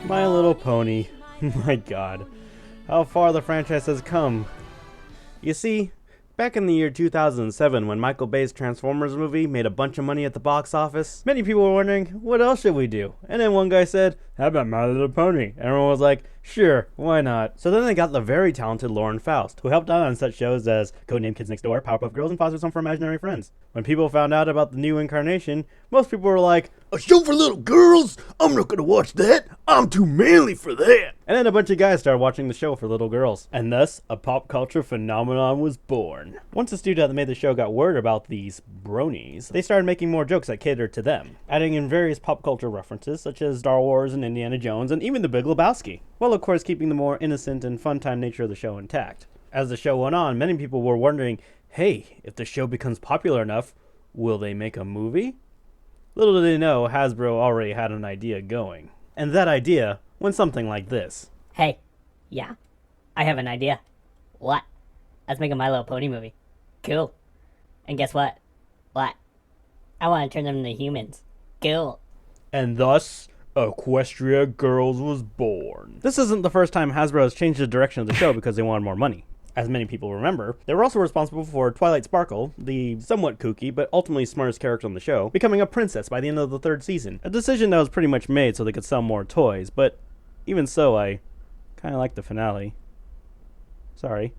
My Little Pony. My god. How far the franchise has come. You see, back in the year 2007, when Michael Bay's Transformers movie made a bunch of money at the box office, many people were wondering, what else should we do? And then one guy said, how about My Little Pony? And everyone was like, sure, why not? So then they got the very talented Lauren Faust, who helped out on such shows as Codename Kids Next Door, Powerpuff Girls, and Foster's Home for Imaginary Friends. When people found out about the new incarnation, most people were like, a show for little girls? I'm not gonna watch that. I'm too manly for that. And then a bunch of guys started watching the show for little girls. And thus, a pop culture phenomenon was born. Once the studio that made the show got word about these bronies, they started making more jokes that catered to them, adding in various pop culture references such as Star Wars and Indiana Jones and even The Big Lebowski, while of course keeping the more innocent and fun time nature of the show intact. As the show went on, many people were wondering, hey, if the show becomes popular enough, will they make a movie? Little did they know, Hasbro already had an idea going. And that idea went something like this. Hey, yeah, I have an idea. What? Let's make a My Little Pony movie. Cool. And guess what? What? I want to turn them into humans. Cool. And thus, Equestria Girls was born. This isn't the first time Hasbro has changed the direction of the show because they wanted more money. As many people remember, they were also responsible for Twilight Sparkle, the somewhat kooky but ultimately smartest character on the show, becoming a princess by the end of the third season. A decision that was pretty much made so they could sell more toys, but even so, I kind of like the finale. Sorry.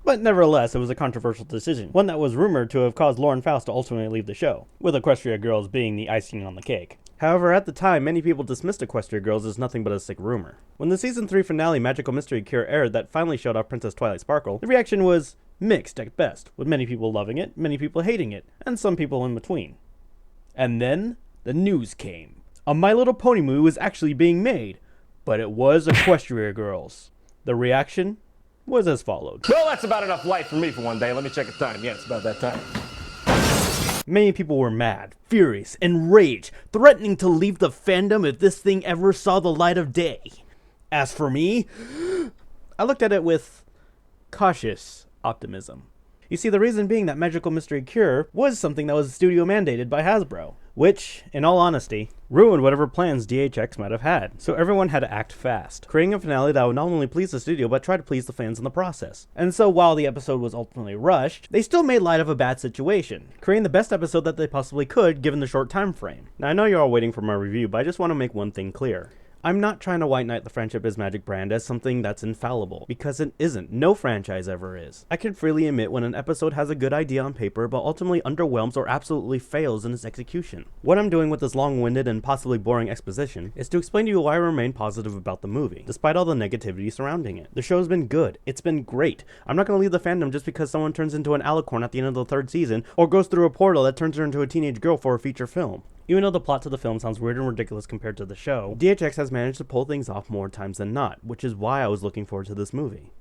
But nevertheless, it was a controversial decision, one that was rumored to have caused Lauren Faust to ultimately leave the show, with Equestria Girls being the icing on the cake. However, at the time, many people dismissed Equestria Girls as nothing but a sick rumor. When the Season 3 finale Magical Mystery Cure aired that finally showed off Princess Twilight Sparkle, the reaction was mixed at best, with many people loving it, many people hating it, and some people in between. And then, the news came. A My Little Pony movie was actually being made, but it was Equestria Girls. The reaction was as followed. Well, that's about enough light for me for one day. Let me check the time. Yeah, it's about that time. Many people were mad, furious, enraged, threatening to leave the fandom if this thing ever saw the light of day. As for me, I looked at it with cautious optimism. You see, the reason being that Magical Mystery Cure was something that was studio mandated by Hasbro, which, in all honesty, ruined whatever plans DHX might have had. So everyone had to act fast, creating a finale that would not only please the studio, but try to please the fans in the process. And so while the episode was ultimately rushed, they still made light of a bad situation, creating the best episode that they possibly could given the short time frame. Now I know you're all waiting for my review, but I just want to make one thing clear. I'm not trying to white knight the Friendship is Magic brand as something that's infallible, because it isn't. No franchise ever is. I can freely admit when an episode has a good idea on paper, but ultimately underwhelms or absolutely fails in its execution. What I'm doing with this long-winded and possibly boring exposition is to explain to you why I remain positive about the movie, despite all the negativity surrounding it. The show's been good. It's been great. I'm not going to leave the fandom just because someone turns into an alicorn at the end of the third season, or goes through a portal that turns her into a teenage girl for a feature film. Even though the plot to the film sounds weird and ridiculous compared to the show, DHX has managed to pull things off more times than not, which is why I was looking forward to this movie.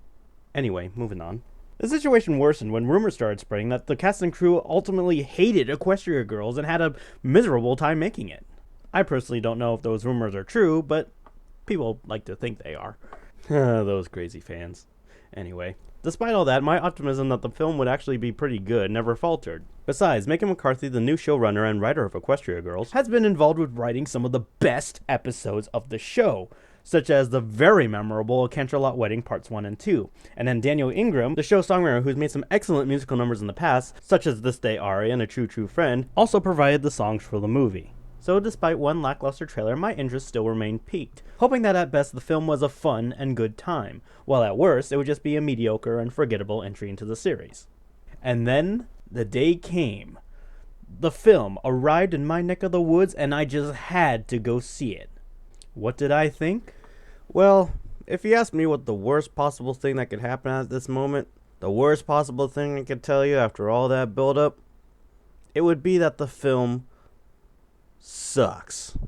Anyway, moving on. The situation worsened when rumors started spreading that the cast and crew ultimately hated Equestria Girls and had a miserable time making it. I personally don't know if those rumors are true, but people like to think they are. Those crazy fans. Anyway, despite all that, my optimism that the film would actually be pretty good never faltered. Besides, Meghan McCarthy, the new showrunner and writer of Equestria Girls, has been involved with writing some of the best episodes of the show, such as the very memorable Canterlot Wedding Parts 1 and 2. And then Daniel Ingram, the show songwriter who's made some excellent musical numbers in the past, such as This Day Aria and A True True Friend, also provided the songs for the movie. So despite one lackluster trailer, my interest still remained piqued, hoping that at best the film was a fun and good time, while at worst it would just be a mediocre and forgettable entry into the series. And then the day came. The film arrived in my neck of the woods and I just had to go see it. What did I think? Well, if you ask me what the worst possible thing that could happen at this moment, the worst possible thing I could tell you after all that build-up, it would be that the film sucks.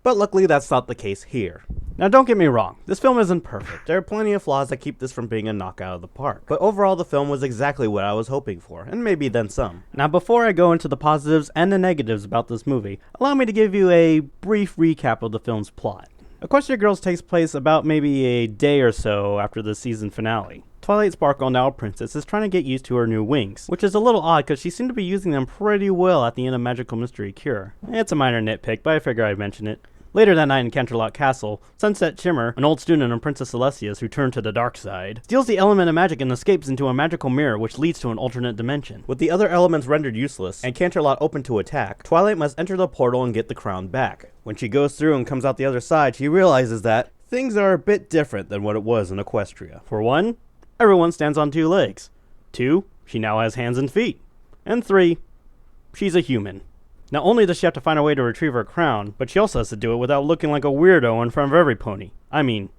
But luckily that's not the case here. Now don't get me wrong, this film isn't perfect. There are plenty of flaws that keep this from being a knockout of the park. But overall the film was exactly what I was hoping for, and maybe then some. Now before I go into the positives and the negatives about this movie, allow me to give you a brief recap of the film's plot. Equestria Girls takes place about maybe a day or so after the season finale. Twilight Sparkle, now a princess, is trying to get used to her new wings, which is a little odd because she seemed to be using them pretty well at the end of Magical Mystery Cure. It's a minor nitpick, but I figure I'd mention it. Later that night in Canterlot Castle, Sunset Shimmer, an old student of Princess Celestia's who turned to the dark side, steals the element of magic and escapes into a magical mirror which leads to an alternate dimension. With the other elements rendered useless, and Canterlot open to attack, Twilight must enter the portal and get the crown back. When she goes through and comes out the other side, she realizes that things are a bit different than what it was in Equestria. For one, everyone stands on 2 legs. 2, she now has hands and feet. And 3, she's a human. Not only does she have to find a way to retrieve her crown, but she also has to do it without looking like a weirdo in front of every pony. I mean,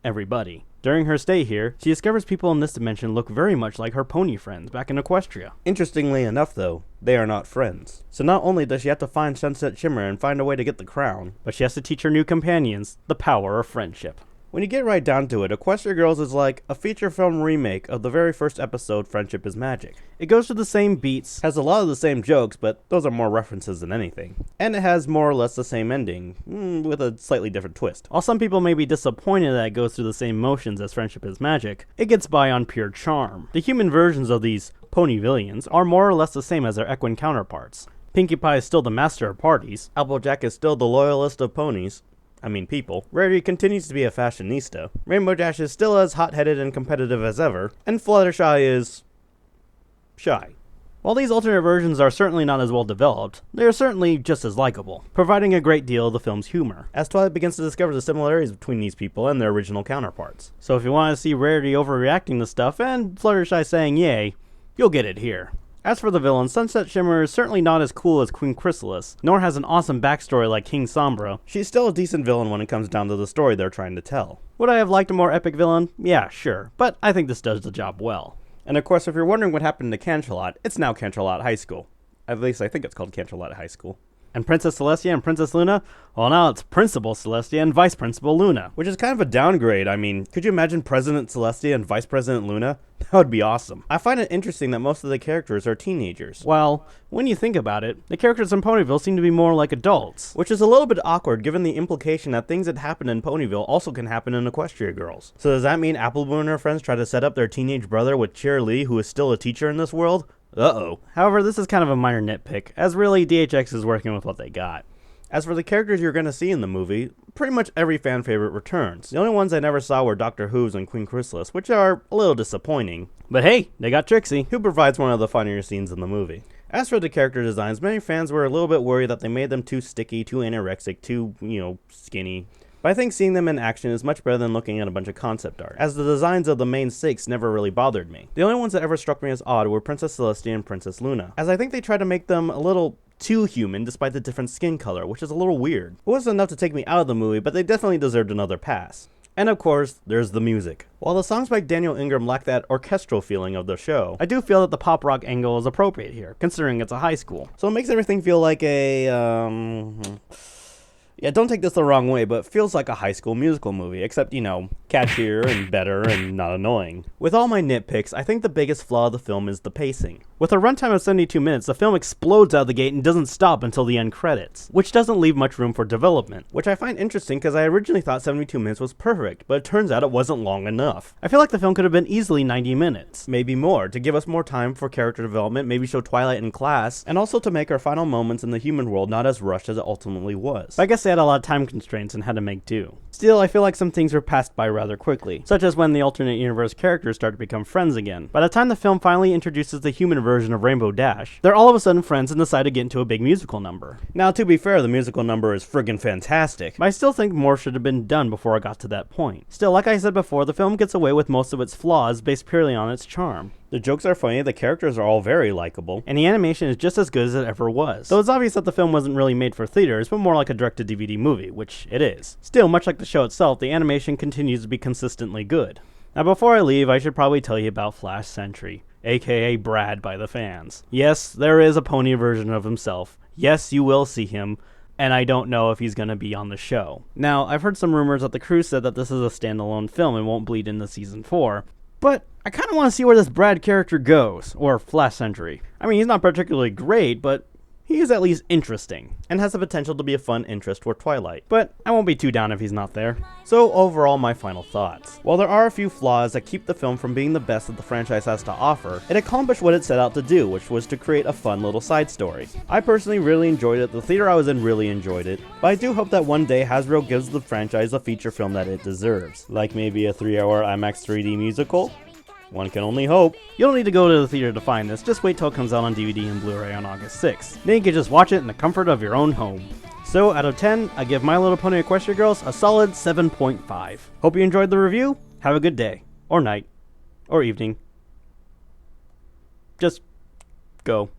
everybody. During her stay here, she discovers people in this dimension look very much like her pony friends back in Equestria. Interestingly enough though, they are not friends. So not only does she have to find Sunset Shimmer and find a way to get the crown, but she has to teach her new companions the power of friendship. When you get right down to it, Equestria Girls is like a feature film remake of the very first episode, Friendship is Magic. It goes through the same beats, has a lot of the same jokes, but those are more references than anything. And it has more or less the same ending, with a slightly different twist. While some people may be disappointed that it goes through the same motions as Friendship is Magic, it gets by on pure charm. The human versions of these pony villains are more or less the same as their equine counterparts. Pinkie Pie is still the master of parties, Applejack is still the loyalist of ponies, people. Rarity continues to be a fashionista. Rainbow Dash is still as hot-headed and competitive as ever. And Fluttershy is shy. While these alternate versions are certainly not as well developed, they are certainly just as likable, providing a great deal of the film's humor, as Twilight begins to discover the similarities between these people and their original counterparts. So if you want to see Rarity overreacting to stuff and Fluttershy saying yay, you'll get it here. As for the villain, Sunset Shimmer is certainly not as cool as Queen Chrysalis, nor has an awesome backstory like King Sombra. She's still a decent villain when it comes down to the story they're trying to tell. Would I have liked a more epic villain? Yeah, sure, but I think this does the job well. And of course, if you're wondering what happened to Canterlot, it's now Canterlot High School. At least I think it's called Canterlot High School. And Princess Celestia and Princess Luna? Well, now it's Principal Celestia and Vice Principal Luna. Which is kind of a downgrade. I mean, could you imagine President Celestia and Vice President Luna? That would be awesome. I find it interesting that most of the characters are teenagers. Well, when you think about it, the characters in Ponyville seem to be more like adults. Which is a little bit awkward given the implication that things that happen in Ponyville also can happen in Equestria Girls. So does that mean Appleboo and her friends try to set up their teenage brother with Cheer Lee, who is still a teacher in this world? Uh-oh. However, this is kind of a minor nitpick, as really DHX is working with what they got. As for the characters you're going to see in the movie, pretty much every fan favorite returns. The only ones I never saw were Doctor Who's and Queen Chrysalis, which are a little disappointing. But hey, they got Trixie, who provides one of the funnier scenes in the movie. As for the character designs, many fans were a little bit worried that they made them too sticky, too anorexic, too, skinny. But I think seeing them in action is much better than looking at a bunch of concept art, as the designs of the main 6 never really bothered me. The only ones that ever struck me as odd were Princess Celestia and Princess Luna, as I think they tried to make them a little too human despite the different skin color, which is a little weird. It wasn't enough to take me out of the movie, but they definitely deserved another pass. And of course, there's the music. While the songs by Daniel Ingram lack that orchestral feeling of the show, I do feel that the pop rock angle is appropriate here, considering it's a high school. So it makes everything feel like yeah, don't take this the wrong way, but it feels like a High School Musical movie, except, catchier and better and not annoying. With all my nitpicks, I think the biggest flaw of the film is the pacing. With a runtime of 72 minutes, the film explodes out of the gate and doesn't stop until the end credits, which doesn't leave much room for development, which I find interesting because I originally thought 72 minutes was perfect, but it turns out it wasn't long enough. I feel like the film could have been easily 90 minutes, maybe more, to give us more time for character development, maybe show Twilight in class, and also to make our final moments in the human world not as rushed as it ultimately was. But I guess they had a lot of time constraints and had to make do. Still, I feel like some things were passed by rather quickly, such as when the alternate universe characters start to become friends again. By the time the film finally introduces the human version of Rainbow Dash, they're all of a sudden friends and decide to get into a big musical number. Now, to be fair, the musical number is friggin' fantastic, but I still think more should have been done before I got to that point. Still, like I said before, the film gets away with most of its flaws based purely on its charm. The jokes are funny, the characters are all very likable, and the animation is just as good as it ever was. Though it's obvious that the film wasn't really made for theaters, but more like a direct-to-DVD movie, which it is. Still, much like the show itself, the animation continues to be consistently good. Now before I leave, I should probably tell you about Flash Sentry, aka Brad by the fans. Yes, there is a pony version of himself. Yes, you will see him. And I don't know if he's going to be on the show. Now, I've heard some rumors that the crew said that this is a standalone film and won't bleed into season 4. But I kind of want to see where this Brad character goes, or Flash Sentry. I mean, he's not particularly great, but he is at least interesting, and has the potential to be a fun interest for Twilight, but I won't be too down if he's not there. So overall, my final thoughts. While there are a few flaws that keep the film from being the best that the franchise has to offer, it accomplished what it set out to do, which was to create a fun little side story. I personally really enjoyed it, the theater I was in really enjoyed it, but I do hope that one day Hasbro gives the franchise a feature film that it deserves, like maybe a 3-hour IMAX 3D musical? One can only hope. You don't need to go to the theater to find this, just wait till it comes out on DVD and Blu-ray on August 6th. Then you can just watch it in the comfort of your own home. So, out of 10, I give My Little Pony Equestria Girls a solid 7.5. Hope you enjoyed the review. Have a good day. Or night. Or evening. Just go.